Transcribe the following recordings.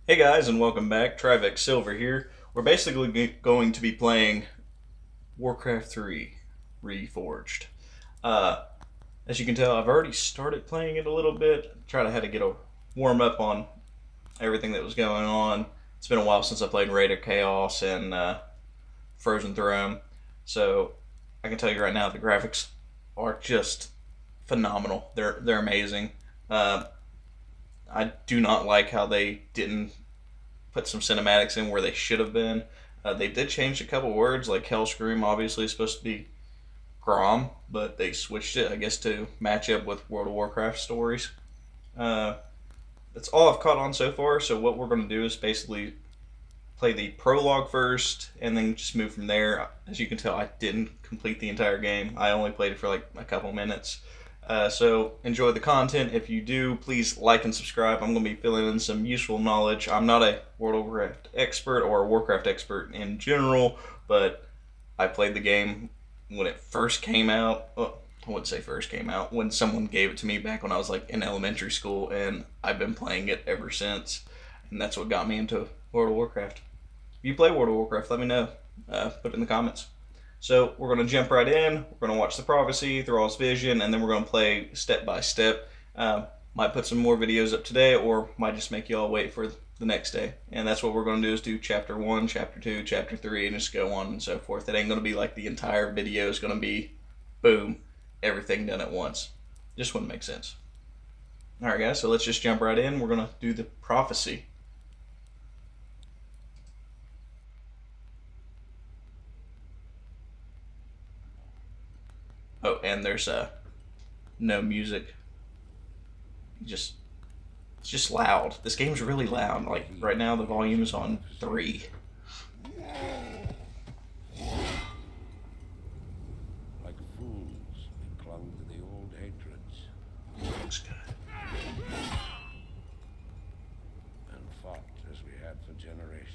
Hey guys, and welcome back. Trivex Silver here. We're basically going to be playing Warcraft 3 Reforged. Uh, as you can tell, I've already started playing it a little bit. Try to had to get a warm up on everything that was going on. It's been a while since I played Raid of Chaos and Frozen Throne, so I can tell you right now the graphics are just phenomenal. They're amazing. Uh, I do not like how they didn't put some cinematics in where they should have been. They did change a couple words, like Hellscream obviously is supposed to be Grom, but they switched it, I guess, to match up with World of Warcraft stories. Uh, that's all I've caught on so far, so what we're going to do is basically play the prologue first and then just move from there. As you can tell, I didn't complete the entire game. I only played it for like a couple minutes. So enjoy the content. If you do, please like and subscribe. I'm going to be filling in some useful knowledge. I'm not a World of Warcraft expert or a Warcraft expert in general, but I played the game when it first came out. Well, I wouldn't say first came out, when someone gave it to me back when I was like in elementary school, and I've been playing it ever since. And that's what got me into World of Warcraft. If you play World of Warcraft, let me know. Put it in the comments. So we're going to jump right in. We're going to watch the prophecy, Thrall's vision, and then we're going to play step by step. Might put some more videos up today, or might just make you all wait for the next day. And that's what we're going to do, is do chapter 1, chapter 2, chapter 3, and just go on and so forth. It ain't going to be like the entire video is going to be, boom, everything done at once. Just wouldn't make sense. Alright guys, so let's just jump right in. We're going to do the prophecy. Oh, and there's no music. Just it's just loud. This game's really loud. Like right now, the volume is on 3. Like fools, we clung to the old hatreds Looks good. and fought as we had for generations.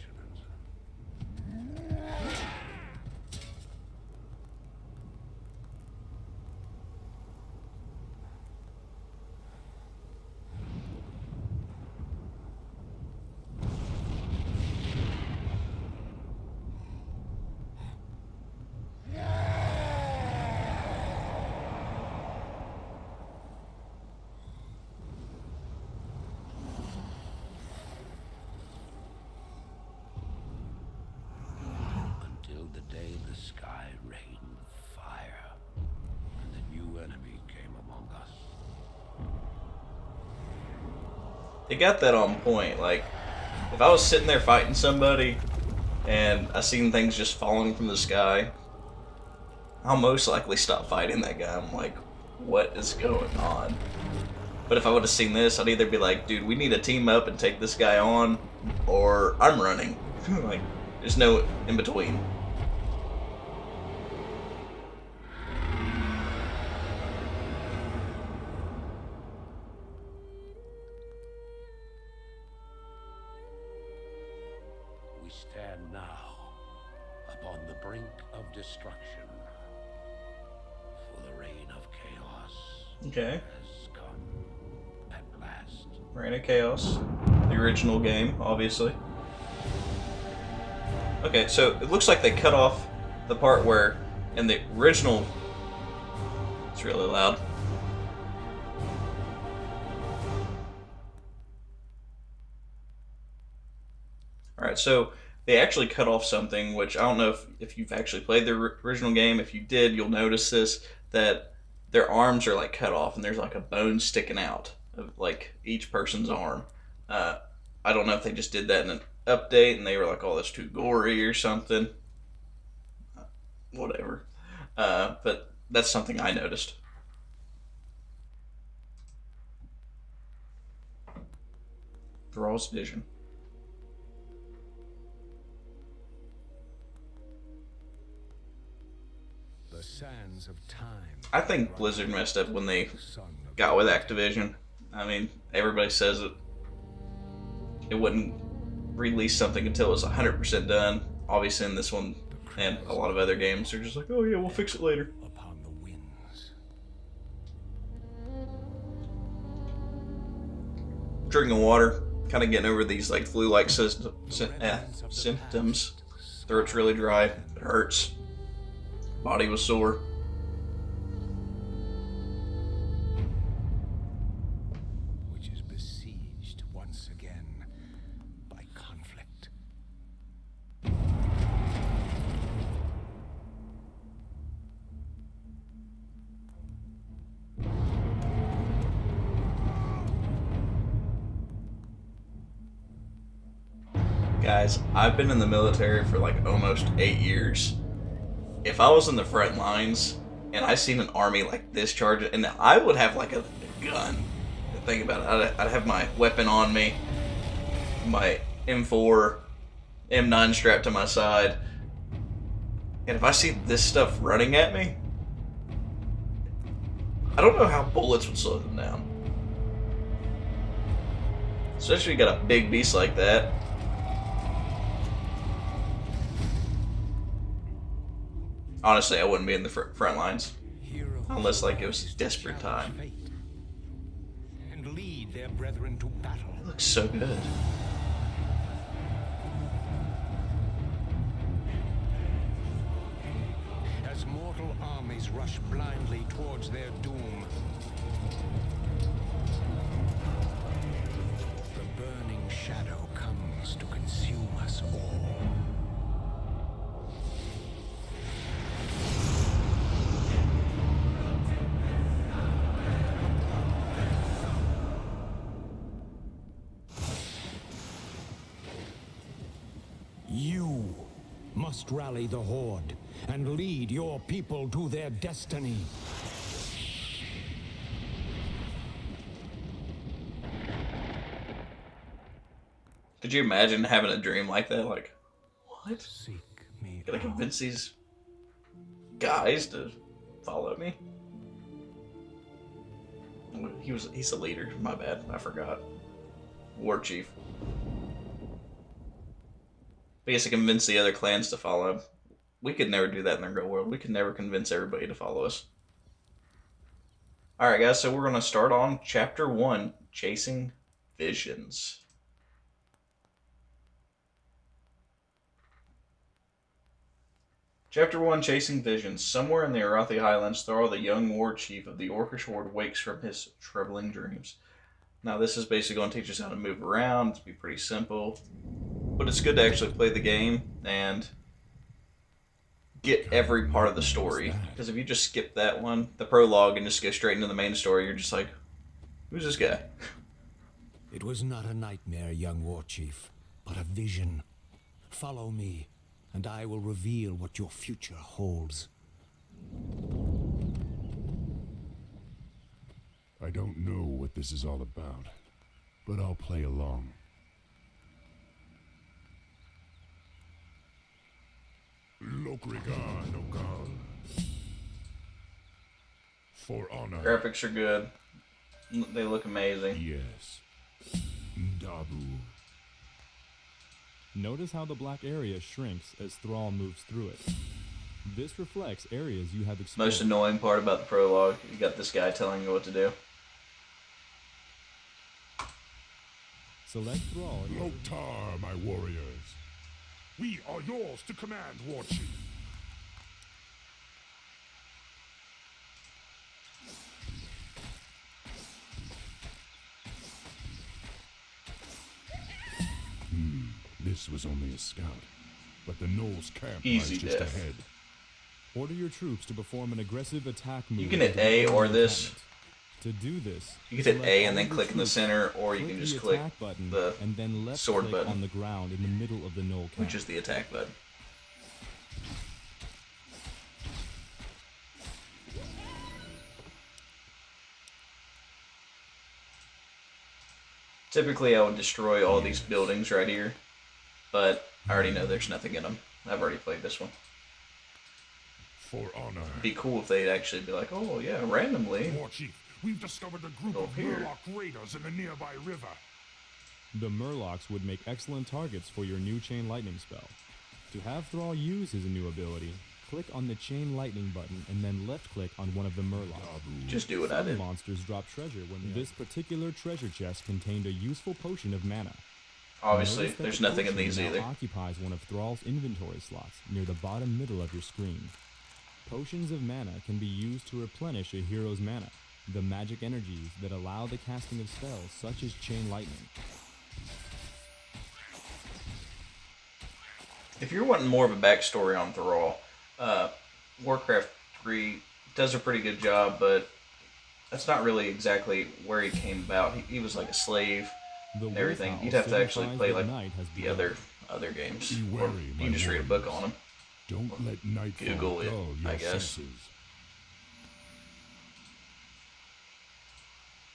Until the day the sky rained fire and a new enemy came among us. They got that on point. Like if I was sitting there fighting somebody and I seen things just falling from the sky, I'll most likely stop fighting that guy. I'm like, what is going on? But if I would have seen this, I'd either be like, dude, we need to team up and take this guy on, or I'm running. Like, there's no in between. We stand now upon the brink of destruction, for the reign of chaos Okay. has come at last. Reign of Chaos. The original game, obviously. Okay, so it looks like they cut off the part where, in the original... It's really loud. Alright, so they actually cut off something, which I don't know if you've actually played the original game. If you did, you'll notice this, that their arms are like cut off and there's like a bone sticking out of like each person's arm. I don't know if they just did that in an update and they were like, oh, that's too gory or something. Whatever. But that's something I noticed. Thrall's vision. The sands of time. I think Blizzard messed up when they The son of got with Activision. I mean, everybody says it wouldn't release something until it was 100% done. Obviously, in this one and a lot of other games, they're just like, oh yeah, we'll fix it later. upon the winds. Drinking water. kind of getting over these like flu-like symptoms. Throat's really dry. It hurts. Body was sore. Which is besieged once again by conflict. Guys, I've been in the military for like almost 8 years. If I was in the front lines and I seen an army like this charge, and I would have like a gun. Think about it. I'd have my weapon on me, my M4, M9 strapped to my side, and if I see this stuff running at me, I don't know how bullets would slow them down. Especially if you got a big beast like that. Honestly, I wouldn't be in the front lines unless like it was a desperate time. And lead their brethren to battle. It looks so good. As mortal armies rush blindly towards their doom, the burning shadow comes to consume us all. You must rally the Horde and lead your people to their destiny. Could you imagine having a dream like that? Like, what? Seek me. Gotta convince these guys to follow me? He's a leader. My bad. I forgot. Warchief. He has to convince the other clans to follow him. We could never do that in the real world. We could never convince everybody to follow us. Alright guys, so we're going to start on Chapter 1, Chasing Visions. Chapter 1, Chasing Visions. Somewhere in the Arathi Highlands, Thrall, the young Warchief of the Orcish Horde, wakes from his troubling dreams. Now this is basically going to teach us how to move around. It's be pretty simple. But it's good to actually play the game and get every part of the story. Because if you just skip that one, the prologue, and just go straight into the main story, you're just like, who's this guy? It was not a nightmare, young Warchief, but a vision. Follow me, and I will reveal what your future holds. I don't know what this is all about, but I'll play along. Lokrigan, Ogal. For honor. Graphics are good. They look amazing. Yes. Dabu. Notice how the black area shrinks as Thrall moves through it. This reflects areas you have explored. Most annoying part about the prologue, you got this guy telling you what to do. Select Thrall. Loktar, my warriors. We are yours to command, Warchief. This was only a scout, but the Knoll's camp Easy lies just death. ahead. Order your troops to perform an aggressive attack move. You can hit A or this. To do this, You can hit select A all and then your click in the troops, center, or you can just click attack button the and then left sword click button, on the ground in the middle of the Knoll camp. which is the attack button. Typically, I would destroy all these buildings right here, but I already know there's nothing in them. I've already played this one. For honor. It'd be cool if they'd actually be like, oh yeah, randomly. Warchief, we've discovered a group Go of here. Murloc raiders in the nearby river. The Murlocs would make excellent targets for your new Chain Lightning spell. To have Thrall use his new ability, click on the Chain Lightning button and then left-click on one of the Murlocs. Just do what I Some did. monsters drop treasure when this particular treasure chest contained a useful potion of mana. Obviously, Notice that there's the nothing in potion these now either. occupies one of Thrall's inventory slots near the bottom middle of your screen. Potions of mana can be used to replenish a hero's mana, the magic energies that allow the casting of spells such as Chain Lightning. If you're wanting more of a backstory on Thrall, Warcraft 3 does a pretty good job, but that's not really exactly where he came about. He was like a slave The and everything. wolf owl You'd have to actually signifies play that like night has the begun. other games, Be or wary, you my can just read a book warriors. on them. Don't let nightfall Google it, dull your I guess. senses.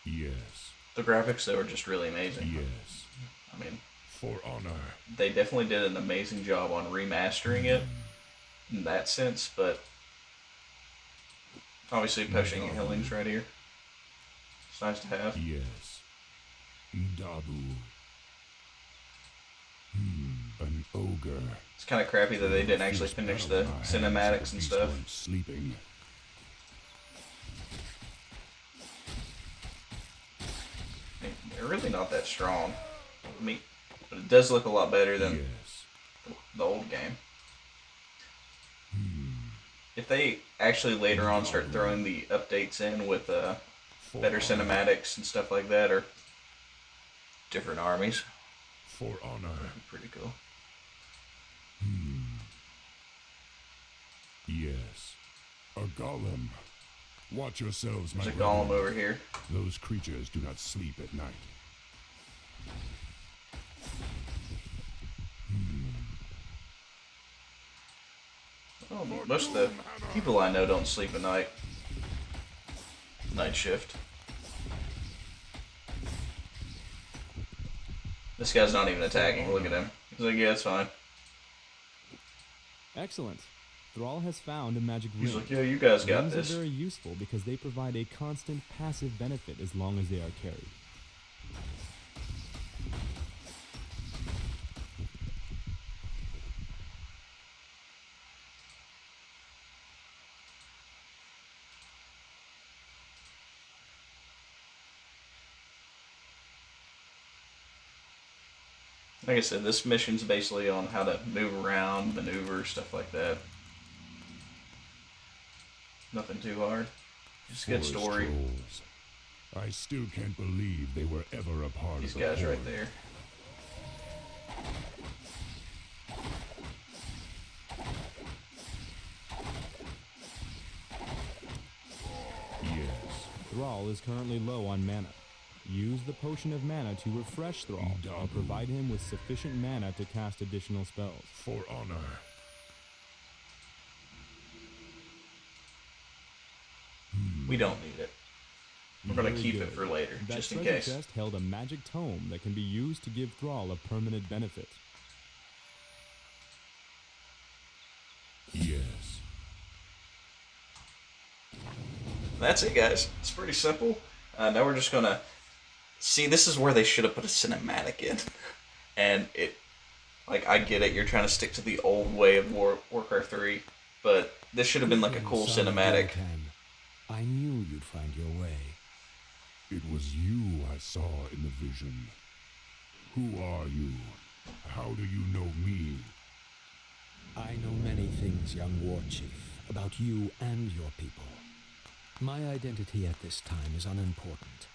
Yes, The graphics though are just really amazing. yes. I mean, For honor. they definitely did an amazing job on remastering it in that sense, but obviously potion and healing's right here. It's nice to have. Yes. Dabu. An ogre. It's kind of crappy that they didn't actually finish the cinematics and stuff. Sleeping. They're really not that strong. I mean, but it does look a lot better than Yes. the old game. If they actually later on start throwing the updates in with better cinematics and stuff like that, or different armies, For honor. pretty cool. Yes. A golem. Watch yourselves, my There's a golem brethren. over here. Those creatures do not sleep at night. Oh, most of the people I know don't sleep at night. Night shift. This guy's not even attacking. Look at him. He's like, yeah, it's fine. Excellent. Thrall has found a magic ring. He's like, yeah, you guys got Rings this. are very useful because they provide a constant passive benefit as long as they are carried. Like I said, this mission's basically on how to move around, maneuver, stuff like that. Nothing too hard. Just a good Forest story. trolls. I still can't believe they were ever a part These of the guys Horde. right there. Yes. Thrall is currently low on mana. Use the potion of mana to refresh Thrall and provide him with sufficient mana to cast additional spells. For honor. We don't need it. We're gonna Very keep it good. for later, That just in treasure case. chest held a magic tome that can be used to give Thrall a permanent benefit. Yes. That's it, guys. It's pretty simple. Now we're just gonna see. This is where they should have put a cinematic in, and it. Like, I get it. You're trying to stick to the old way of Warcraft 3, but this should have been like a cool Son of cinematic. Gillitan, I knew you'd find your way. It was you I saw in the vision. Who are you? How do you know me? I know many things, young Warchief, about you and your people. My identity at this time is unimportant.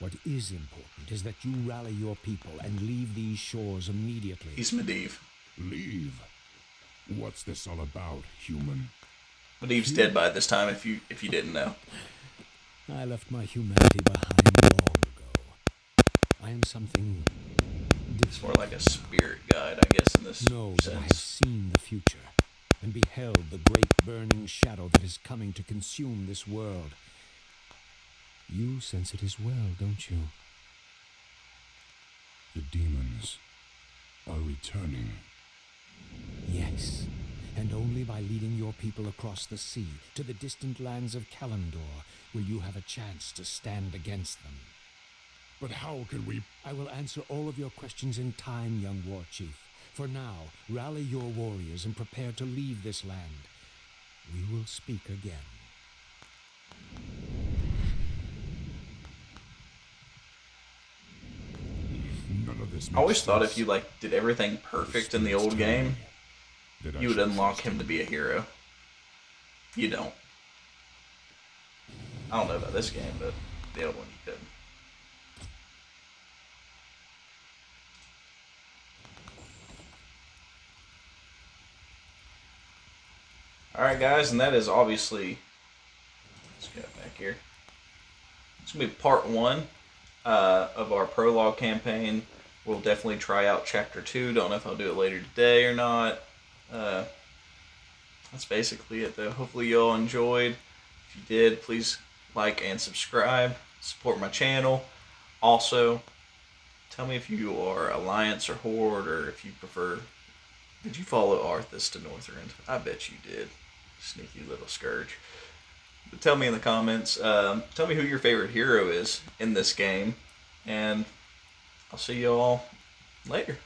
What is important is that you rally your people and leave these shores immediately. He's Medivh. Leave. What's this all about, human? Medivh's dead by this time. If you didn't know. I left my humanity behind long ago. I am something It's more like a spirit guide, I guess, in this know that I have sense. seen the future and beheld the great burning shadow that is coming to consume this world. You sense it as well, don't you? The demons are returning. Yes, and only by leading your people across the sea to the distant lands of Kalimdor will you have a chance to stand against them. But how can we... I will answer all of your questions in time, young Warchief. For now, rally your warriors and prepare to leave this land. We will speak again. None of This I always makes thought sense. if you like did everything perfect in the old game, That I you would should unlock trust him to be a hero. You don't. I don't know about this game, but the old one you couldn't. Alright guys, and that is obviously, let's get back here. It's going to be part 1 of our prologue campaign. We'll definitely try out chapter 2. Don't know if I'll do it later today or not. That's basically it though. Hopefully you all enjoyed. If you did, please like and subscribe. Support my channel. Also, tell me if you are Alliance or Horde, or if you prefer. Did you follow Arthas to Northrend? I bet you did. Sneaky little scourge. But tell me in the comments. Tell me who your favorite hero is in this game. And I'll see you all later.